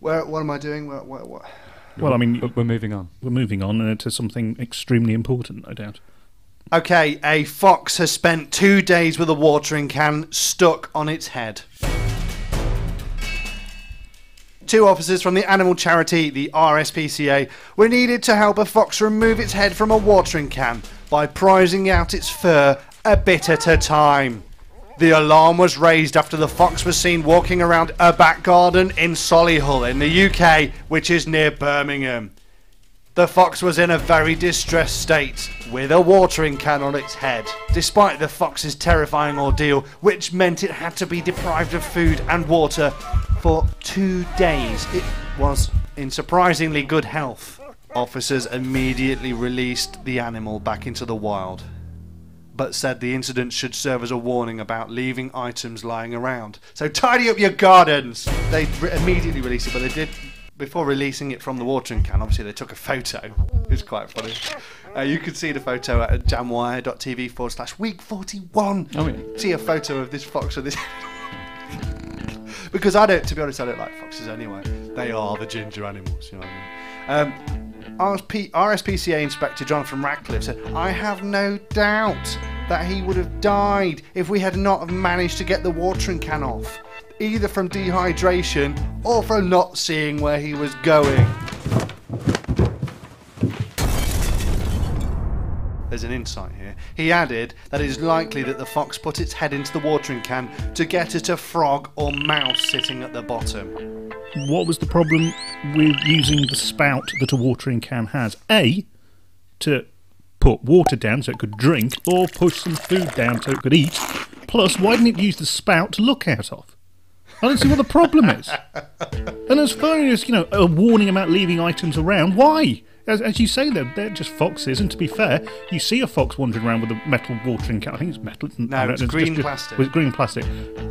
What am I doing? What? Well, I mean, we're moving on. We're moving on to something extremely important, no doubt. Okay, a fox has spent 2 days with a watering can stuck on its head. 2 officers from the animal charity, the RSPCA, were needed to help a fox remove its head from a watering can by prizing out its fur a bit at a time. The alarm was raised after the fox was seen walking around a back garden in Solihull in the UK, which is near Birmingham. The fox was in a very distressed state, with a watering can on its head, despite the fox's terrifying ordeal, which meant it had to be deprived of food and water for 2 days. It was in surprisingly good health. Officers immediately released the animal back into the wild, but said the incident should serve as a warning about leaving items lying around. So tidy up your gardens! They immediately released it, but they did... Before releasing it from the watering can, obviously they took a photo. It was quite funny. You can see the photo at jamwire.tv/week 41. Oh, yeah. See a photo of this fox with this... Because to be honest, I don't like foxes anyway. They are the ginger animals, you know what I mean? RSPCA Inspector Jonathan Ratcliffe said, "I have no doubt that he would have died if we had not managed to get the watering can off, either from dehydration or from not seeing where he was going." There's an insight here. He added that it is likely that the fox put its head into the watering can to get at a frog or mouse sitting at the bottom. What was the problem with using the spout that a watering can has? A, to put water down so it could drink, or push some food down so it could eat. Plus, why didn't it use the spout to look out of? I don't see what the problem is. And as far as, a warning about leaving items around, why? As you say, they're just foxes, and to be fair, you see a fox wandering around with a metal watering can. I think it's metal. No, it's green plastic. With green plastic.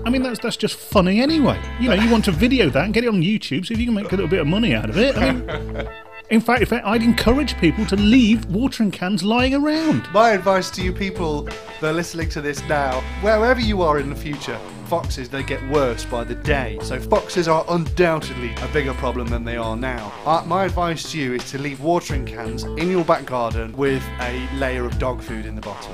I mean, that's just funny anyway. You want to video that and get it on YouTube, so if you can make a little bit of money out of it. I mean, in fact, I'd encourage people to leave watering cans lying around. My advice to you people that are listening to this now, wherever you are in the future, foxes, they get worse by the day. So foxes are undoubtedly a bigger problem than they are now. My advice to you is to leave watering cans in your back garden with a layer of dog food in the bottom.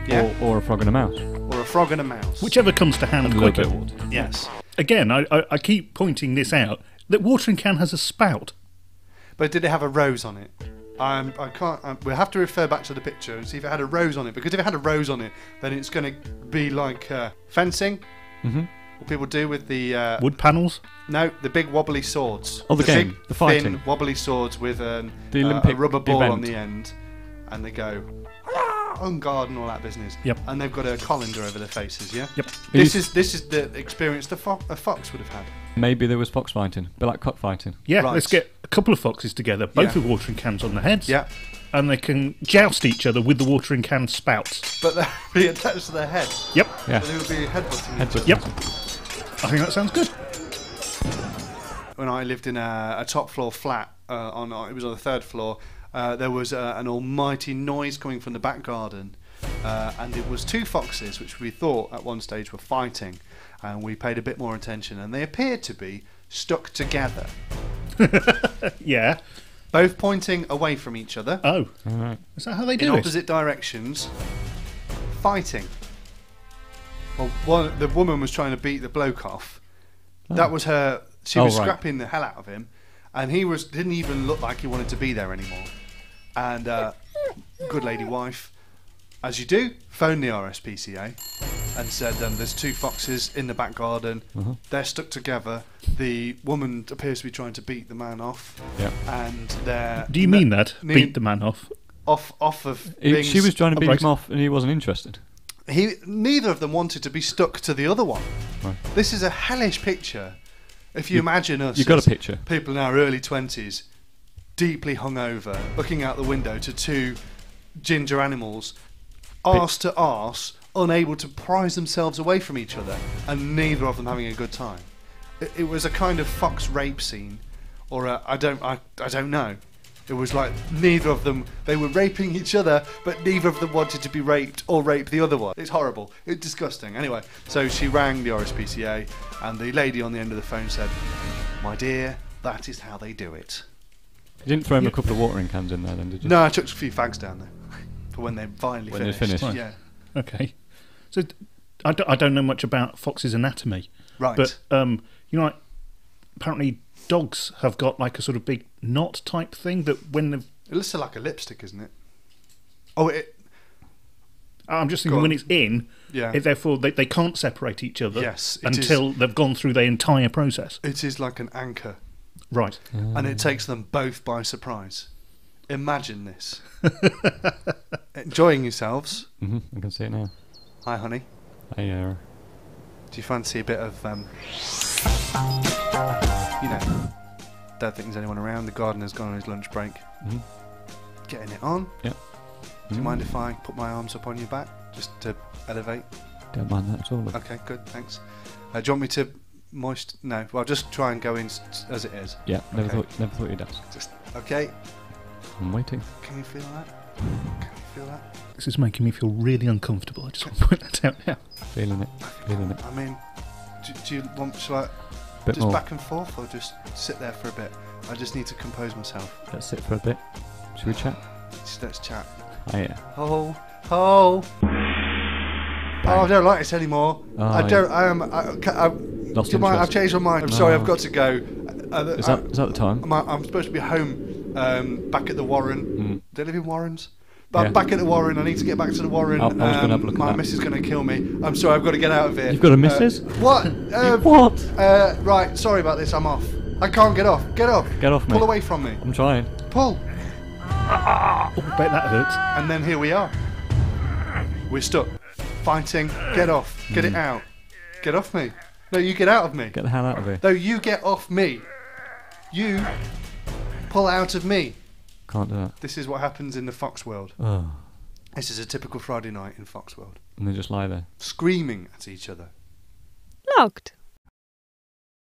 Yeah? Or a frog and a mouse. Or a frog and a mouse. Whichever comes to hand quicker. Yes. Again, I keep pointing this out, that watering can has a spout. But did it have a rose on it? I can't. We'll have to refer back to the picture and see if it had a rose on it. Because if it had a rose on it, then it's going to be like fencing. Mm-hmm. What people do with the wood panels. No, the big wobbly swords. Oh, the game, big, the fighting, thin wobbly swords with a rubber ball on the end, and they go on guard and all that business. Yep. And they've got a colander over their faces. Yeah. Yep. This is the experience a fox would have had. Maybe there was fox fighting, but like cockfighting. Yeah, right. Let's get a couple of foxes together, both with watering cans on their heads. Yeah. And they can joust each other with the watering can spouts. But they'll be attached to their head. Yep. Yeah. They would be headbutting. Yep. I think that sounds good. When I lived in a top floor flat, it was on the 3rd floor, there was an almighty noise coming from the back garden. And it was 2 foxes, which we thought at one stage were fighting. And we paid a bit more attention, and they appeared to be stuck together. Yeah. Both pointing away from each other. Oh. All right. Is that how they do it? In opposite directions, fighting. Well, the woman was trying to beat the bloke off. Oh. That was her. She was scrapping the hell out of him, and he didn't even look like he wanted to be there anymore. And good lady wife, as you do, phoned the RSPCA and said there's 2 foxes in the back garden. Uh-huh. They're stuck together. The woman appears to be trying to beat the man off. Yeah. And they're... Do you mean that? Beat the man off? Off of... She was trying to beat him off and he wasn't interested. Neither of them wanted to be stuck to the other one. Right. This is a hellish picture. If you imagine us... You got a picture. People in our early 20s, deeply hungover, looking out the window to 2 ginger animals, arse to arse, unable to prise themselves away from each other, and neither of them having a good time. It was a kind of fox rape scene, or I don't know. It was like neither of them, they were raping each other, but neither of them wanted to be raped or rape the other one. It's horrible. It's disgusting. Anyway, so she rang the RSPCA, and the lady on the end of the phone said, My dear, that is how they do it. You didn't throw him a couple of watering cans in there then, did you? No, I took a few fags down there for when they're finally When they're finished. finished. Yeah. Okay. So I don't know much about fox's anatomy. Right. But, like, apparently dogs have got like a sort of big knot type thing that when they've... It looks like a lipstick, isn't it? Oh, I'm just thinking when it's in, yeah. therefore they can't separate each other Yes, until they've gone through the entire process. It is like an anchor. Right. And it takes them both by surprise. Imagine this. Enjoying yourselves. Mm-hmm, I can see it now. Hi, honey. Hey, Do you fancy a bit of, don't think there's anyone around. The gardener's gone on his lunch break. mm-hmm. Getting it on. Yep. Do you mind if I put my arms up on your back just to elevate? Don't mind that at all. Look. Okay, good, thanks. Do you want me to No, well, just try and go in as it is. Yeah, never Okay. thought you'd ask. Just okay. I'm waiting. Can you feel that? Can you feel that? This is making me feel really uncomfortable. I just want to point that out now. Feeling it. I mean, do you want? Shall I Bit just more. back and forth, or just sit there for a bit? I just need to compose myself. Let's sit for a bit. Should we chat? Let's chat. Oh, yeah. Oh. Oh, I don't like this anymore. Oh, I don't. Lost Do you mind? I've interest. changed my mind. I'm sorry. I've got to go. Is that the time? I'm supposed to be home. Back at the Warren. Do they live in Warrens? But Yeah. I'm back at the Warren. I need to get back to the Warren. I was going to have a look at my that. missus is going to kill me. I'm sorry. I've got to get out of here. You've got a missus? What? What? Right. Sorry about this. I'm off. I can't get off. Get off. Get off me. Pull away from me. I'm trying. Pull. Oh, I bet that hurts. And then here we are. We're stuck. Fighting. Get off. Get it out. Get off me. No, you get out of me. Get the hell out of here. No, you get off me. You pull out of me. Can't do that. This is what happens in the Fox world. Oh. This is a typical Friday night in Fox world. And they just lie there. Screaming at each other. Logged.